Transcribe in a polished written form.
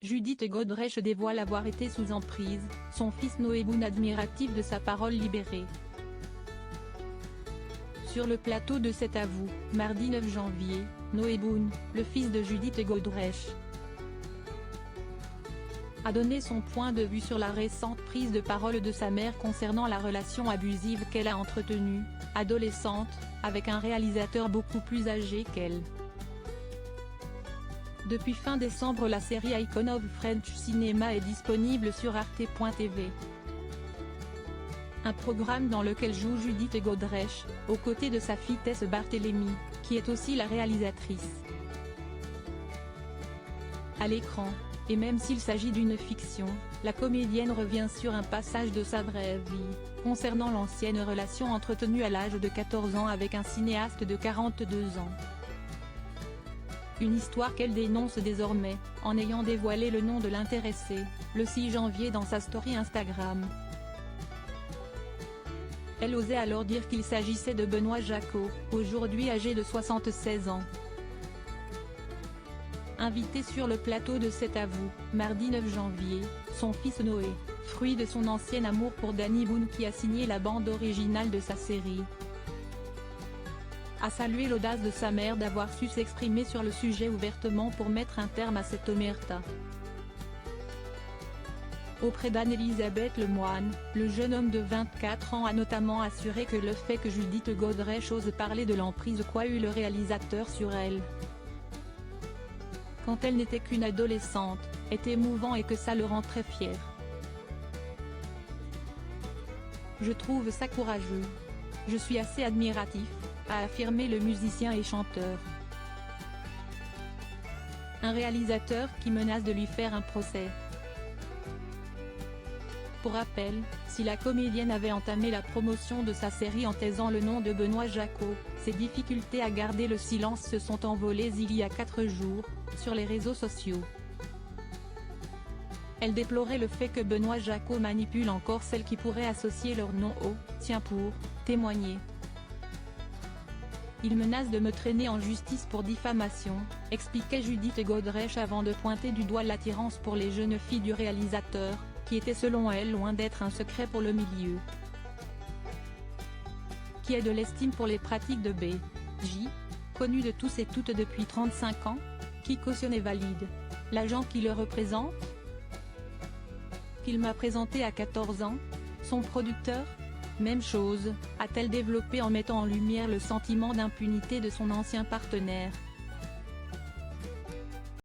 Judith Godrèche dévoile avoir été sous emprise, son fils Noé Boun admiratif de sa parole libérée. Sur le plateau de C'est à vous, mardi 9 janvier, Noé Boun, le fils de Judith Godrèche, a donné son point de vue sur la récente prise de parole de sa mère concernant la relation abusive qu'elle a entretenue, adolescente, avec un réalisateur beaucoup plus âgé qu'elle. Depuis fin décembre, la série Icon of French Cinema est disponible sur arte.tv. Un programme dans lequel joue Judith Godrèche, aux côtés de sa fille Tess Barthélemy, qui est aussi la réalisatrice. À l'écran, et même s'il s'agit d'une fiction, la comédienne revient sur un passage de sa brève vie, concernant l'ancienne relation entretenue à l'âge de 14 ans avec un cinéaste de 42 ans. Une histoire qu'elle dénonce désormais, en ayant dévoilé le nom de l'intéressé, le 6 janvier dans sa story Instagram. Elle osait alors dire qu'il s'agissait de Benoît Jacot, aujourd'hui âgé de 76 ans. Invité sur le plateau de C'est à vous, mardi 9 janvier, son fils Noé, fruit de son ancien amour pour Danny Boone qui a signé la bande originale de sa série, a salué l'audace de sa mère d'avoir su s'exprimer sur le sujet ouvertement pour mettre un terme à cette omerta. Auprès d'Anne-Elisabeth Lemoine, le jeune homme de 24 ans a notamment assuré que le fait que Judith Godrèche ose parler de l'emprise qu'a eu le réalisateur sur elle, quand elle n'était qu'une adolescente, est émouvant et que ça le rend très fier. Je trouve ça courageux. Je suis assez admiratif, a affirmé le musicien et chanteur. Un réalisateur qui menace de lui faire un procès. Pour rappel, si la comédienne avait entamé la promotion de sa série en taisant le nom de Benoît Jacot, ses difficultés à garder le silence se sont envolées il y a 4 jours, sur les réseaux sociaux. Elle déplorait le fait que Benoît Jacot manipule encore celles qui pourraient associer leur nom au « tien pour » témoigner. Il menace de me traîner en justice pour diffamation, expliquait Judith Godrèche avant de pointer du doigt l'attirance pour les jeunes filles du réalisateur, qui était selon elle loin d'être un secret pour le milieu. Qui a de l'estime pour les pratiques de B.J., connu de tous et toutes depuis 35 ans, qui cautionne et valide. L'agent qui le représente, qu'il m'a présenté à 14 ans, son producteur, même chose, a-t-elle développé en mettant en lumière le sentiment d'impunité de son ancien partenaire.